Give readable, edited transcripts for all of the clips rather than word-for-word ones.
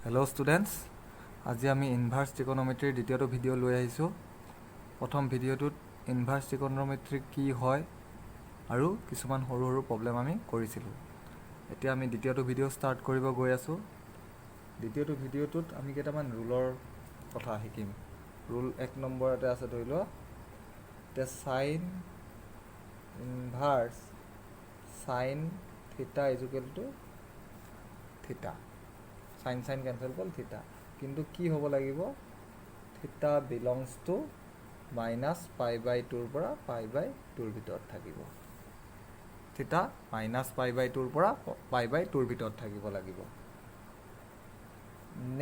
Hello' students, আজি আমি inverse ট্ৰিকোনোমেট্ৰিৰ দ্বিতীয়টো ভিডিঅ' লৈ আহিছোঁ। প্ৰথম ভিডিঅ'টোত ইনভাৰ্ছ ট্ৰিকোনোমেট্ৰি কি হয় আৰু কিছুমান সৰু সৰু প্ৰব্লেম আমি কৰিছিলোঁ। এতিয়া আমি দ্বিতীয়টো ভিডিঅ' ষ্টাৰ্ট কৰিব গৈ আছোঁ। দ্বিতীয়টো ভিডিঅ'টোত আমি কেইটামান ৰুলৰ কথা শিকিম। ৰুল 1 নম্বৰতে আছে, ধৰি লোৱা এতিয়া চাইন ইনভাৰ্ছ চাইন থিটা ইজুকেল টু থিটা। চাইন কেঞ্চেল হ'ল থিটা, কিন্তু কি হ'ব লাগিব, থিটা বিলংছ টু -π/2 পৰা π/2 ভিতৰত থাকিব। থিটা -π/2 পৰা π/2 ভিতৰত থাকিব লাগিব।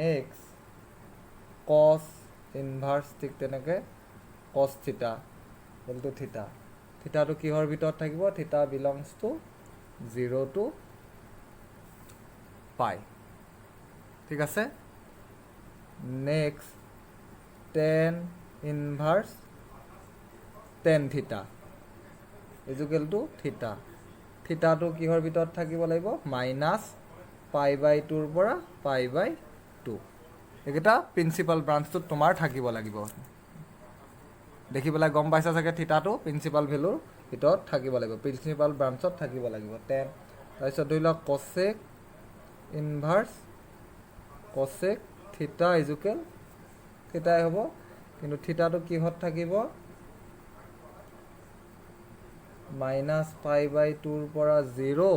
নেক্সট কছ ইনভাৰ্ছ, ঠিক তেনেকৈ কছ থিটা ইকুৱেল থিটা। থিটাটো কিহৰ ভিতৰত থাকিব, থিটা বিলংছ টু 0 to π। ঠিক আছে। Next tan inverse tan theta equal to theta. থিটাটো কিহৰ ভিতৰত থাকিব লাগিব, -π/2 পৰা π/2। এইকেইটা প্ৰিন্সিপাল ব্ৰাঞ্চটোত তোমাৰ থাকিব লাগিব। দেখি পেলাই গম পাইছা চাগে, থিটাটো প্ৰিন্সিপাল ভেলুৰ ভিতৰত থাকিব লাগিব, প্ৰিন্সিপাল ব্ৰাঞ্চত থাকিব লাগিব। টেন, তাৰপিছত ধৰি লওক কছেক ইনভাৰ্ছ কছেক থিটা ইজুকেল থিটাই হ'ব, কিন্তু থিটাটো কিহত থাকিব, -π/2 পৰা 0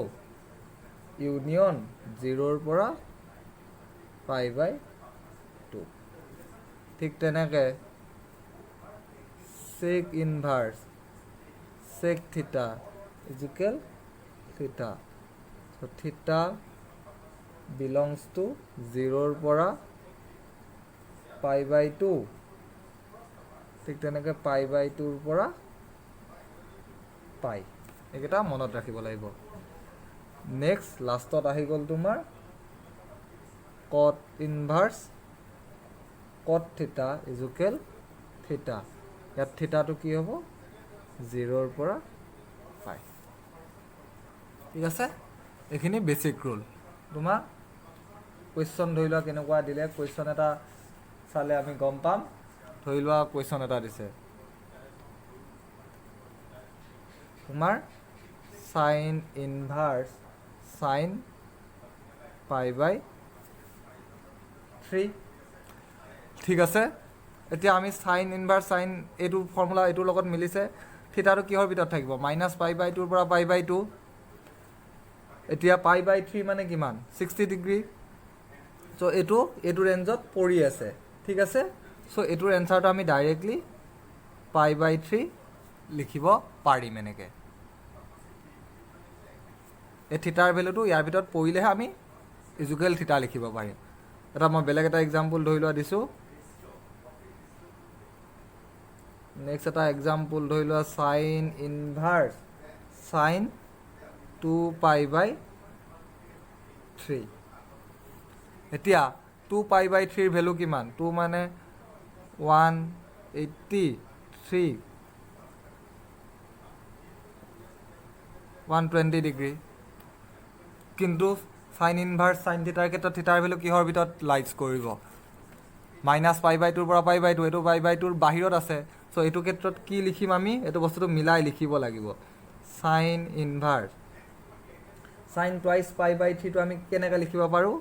ইউনিয়ন 0 পৰা π/2। ঠিক তেনেকৈ চেক ইনভাৰ্ছ চেক থিটা ইজুকেল থিটা। চ' থিটা বিলংছ টু 0 পৰা π/2, ঠিক তেনেকৈ π/2 পৰা π। এইকেইটা মনত ৰাখিব লাগিব। নেক্সট লাষ্টত আহি গ'ল তোমাৰ কট ইনভাৰ্ছ কট থিটা ইজুকেল থিটা। ইয়াত থিটাটো কি হ'ব, 0 পৰা π। ঠিক আছে, এইখিনি বেছিক ৰুল। তোমাৰ কুৱেশ্যন ধৰি লোৱা কেনেকুৱা দিলে, কুৱেশ্যন এটা চালে আমি গম পাম। ধৰি লোৱা কুৱেশ্যন এটা দিছে তোমাৰ চাইন ইনভাৰ্ছ চাইন π/3। ঠিক আছে, এতিয়া আমি চাইন ইনভাৰ্ছ চাইন এইটো ফৰ্মুলা এইটোৰ লগত মিলিছে। থিটাটো কিহৰ ভিতৰত থাকিব, -π/2 পৰা π/2। এতিয়া π/3 মানে কিমান, 60 ডিগ্ৰী। চ' এইটো ৰেঞ্জত পৰি আছে। ঠিক আছে, চ' এইটোৰ এনচাৰটো আমি ডাইৰেক্টলি π/3 লিখিব পাৰিম এনেকৈ। এই থিটাৰ ভেলুটো ইয়াৰ ভিতৰত পৰিলেহে আমি ইজুকেল থিটা লিখিব পাৰিম। মই বেলেগ এটা এক্সাম্পল ধৰি লোৱা দিছোঁ। নেক্সট এটা এক্সাম্পল ধৰি লোৱা চাইন ইনভাৰ্ছ চাইন 2π/3। এতিয়া 2π/3 ভেলু কিমান, 2 মানে 180, 120 ডিগ্ৰী। কিন্তু চাইন ইনভাৰ্ছ চাইন থিটাৰ ক্ষেত্ৰত থিটাৰ ভেলু কিহৰ ভিতৰত লাইজ কৰিব, -π/2 পৰা π/2। এইটো π/2ৰ বাহিৰত আছে। চ' এইটো ক্ষেত্ৰত কি লিখিম আমি, এইটো বস্তুটো মিলাই লিখিব লাগিব। চাইন ইনভাৰ্ছ চাইন টুৱাইছ π/3টো আমি কেনেকৈ লিখিব পাৰোঁ,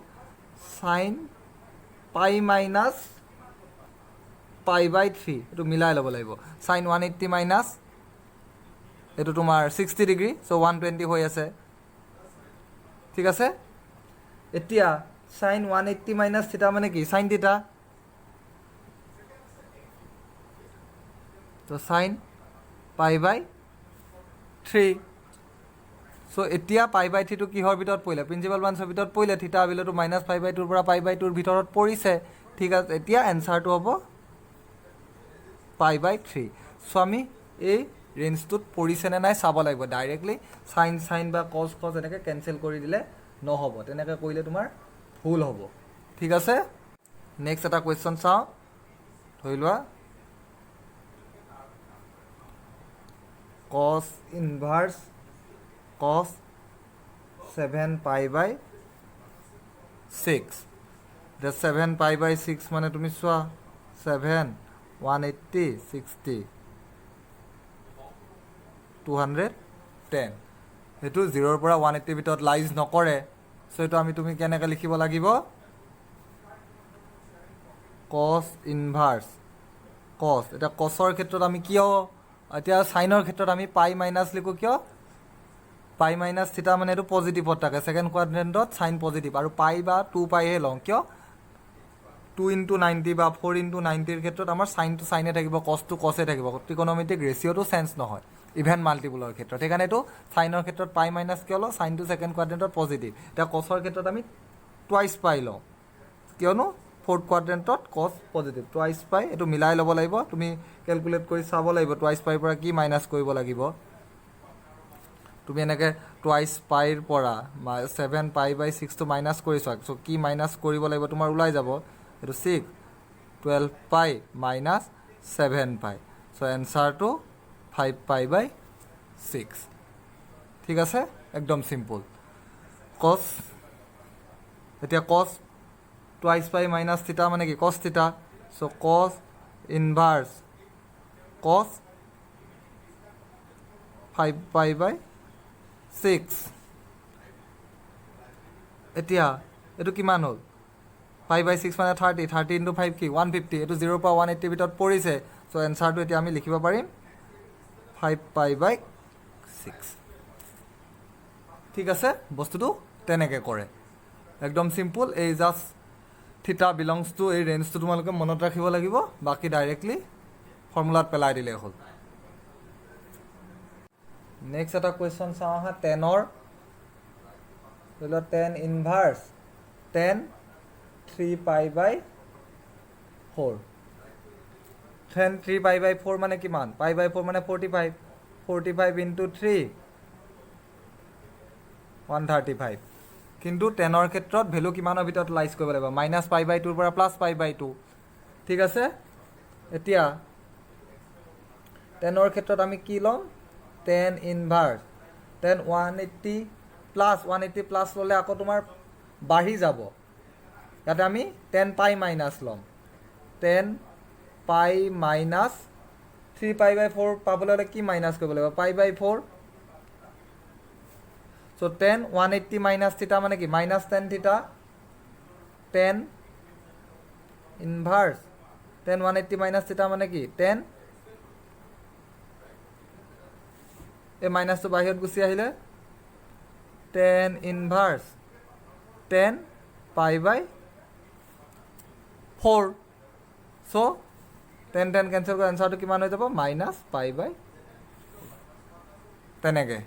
চাইন π - π/3। এইটো মিলাই ল'ব লাগিব। চাইন 180 মাইনাছ এইটো তোমাৰ 60 ডিগ্ৰী, চ' 120 হৈ আছে। ঠিক আছে, এতিয়া চাইন 180 মাইনাছ থিটা মানে কি, চাইন থিটা। তো চাইন π/3। চ' এতিয়া π/3টো কিহৰ ভিতৰত পৰিলে, প্ৰিন্সিপাল ব্ৰাঞ্চৰ ভিতৰত পৰিলে। থিটা ভেলুটো -π/2 পৰা π/2 ভিতৰত পৰিছে। ঠিক আছে, এতিয়া এনচাৰটো হ'ব π/3। চ' আমি এই ৰেঞ্জটোত পৰিছেনে নাই চাব লাগিব। ডাইৰেক্টলি চাইন বা কজ এনেকৈ কেঞ্চেল কৰি দিলে নহ'ব, তেনেকৈ কৰিলে তোমাৰ ভুল হ'ব। ঠিক আছে, নেক্সট এটা কুৱেশ্যন চাওঁ। ধৰি লোৱা কছ ইনভাৰ্ছ কছ 7π/6 এতিয়া 7 পাই বাই 6 মানে তুমি চোৱা 7 180 60 210 সেইটো 0ৰ পৰা 180 ভিতৰত লাইজ নকৰে চ' এইটো তুমি কেনেকৈ লিখিব লাগিব কছ ইনভাৰ্চ কছ এতিয়া কছৰ ক্ষেত্ৰত আমি কিয় এতিয়া চাইনৰ ক্ষেত্ৰত আমি পাই মাইনাছ লিখোঁ কিয় পাই মাইনাছ থিটা মানে এইটো পজিটিভত থাকে ছেকেণ্ড কোৱাড্ৰেণ্টত চাইন পজিটিভ আৰু পাই বা 2 পাইহে লওঁ কিয় 2 × 90 বা 4 × 90ৰ ক্ষেত্ৰত আমাৰ চাইনটো চাইনে থাকিব কছটো কছে থাকিব ট্ৰিকোনোমেট্ৰিক ৰেচিঅ'টো চেঞ্জ নহয় ইভেন মাল্টিপুলৰ ক্ষেত্ৰত সেইকাৰণে এইটো চাইনৰ ক্ষেত্ৰত পাই মাইনাছ কিয় লওঁ চাইনটো ছেকেণ্ড কোৱাড্ৰেণ্টত পজিটিভ এতিয়া কছৰ ক্ষেত্ৰত আমি টুৱাইচ পাই লওঁ কিয়নো ফ'ৰ্থ কোৱাড্ৰেণ্টত কছ পজিটিভ টুৱাইচ পাই এইটো মিলাই ল'ব লাগিব তুমি কেলকুলেট কৰি চাব লাগিব টুৱাইচ পাইৰ পৰা কি মাইনাছ কৰিব লাগিব তুমি এনেকৈ টুৱাইচ পাইৰ পৰা 7 পাই বাই 6টো মাইনাছ কৰি চোৱা চ' কি মাইনাছ কৰিব লাগিব তোমাৰ ওলাই যাব এইটো 6 12 পাই মাইনাছ 7 পাই চ' এনচাৰটো 5 পাই বাই 6 ঠিক আছে একদম চিম্পল কছ এতিয়া কছ টুৱাইচ পাই মাইনাছ থিটা মানে কি কছ থিটা চ' কছ ইনভাৰ্চ কছ 5 পাই বাই 6 এতিয়া এইটো কিমান হ'ল 5 বাই 6 মানে 30 30 × 5 কি 150 এইটো 0ৰ পৰা 180 ভিতৰত পৰিছে চ' এনচাৰটো এতিয়া আমি লিখিব পাৰিম 5 পাই বাই 6 ঠিক আছে বস্তুটো তেনেকৈ কৰে একদম চিম্পুল এই জাষ্ট থিটা বিলংছ টু এই ৰেঞ্জটো তোমালোকে মনত ৰাখিব লাগিব বাকী ডাইৰেক্টলি ফৰ্মুলাত পেলাই দিলেই হ'ল নেক্সট এটা কুৱেশ্যন চাওঁ আহা 10ৰ ধৰি লোৱা 10 inverse 10 3 pi by 4 10 3 pi by 4 মানে কিমান পাই বাই 4 মানে 45 45 ইনটু 3 135 কিন্তু 10ৰ ক্ষেত্ৰত ভেলু কিমানৰ ভিতৰত লাইজ কৰিব লাগিব মাইনাছ পাই বাই 2ৰ পৰা প্লাছ পাই বাই 2 ঠিক আছে এতিয়া 10ৰ ক্ষেত্ৰত আমি কি ল'ম 10 ইনভাৰ্চ 10 180 প্লাছ ল'লে আকৌ তোমাৰ বাঢ়ি যাব ইয়াতে আমি 10 পাই মাইনাছ ল'ম 10 পাই মাইনাছ 3 পাই বাই 4 পাবলৈ হ'লে কি মাইনাছ কৰিব লাগিব পাই বাই 4 চ' 10 180 মাইনাছ থিটা মানে কি মাইনাছ 10 থিটা 10 ইনভাৰ্চ 10 180 মাইনাছ থিটা মানে কি 10 এই মাইনাছটো বাহিৰত গুচি আহিলে 10 inverse 10 pi by 4 so' 10 10 cancel কৰি এনচাৰটো কিমান হৈ যাব মাইনাছ পাই বাই তেনেকৈ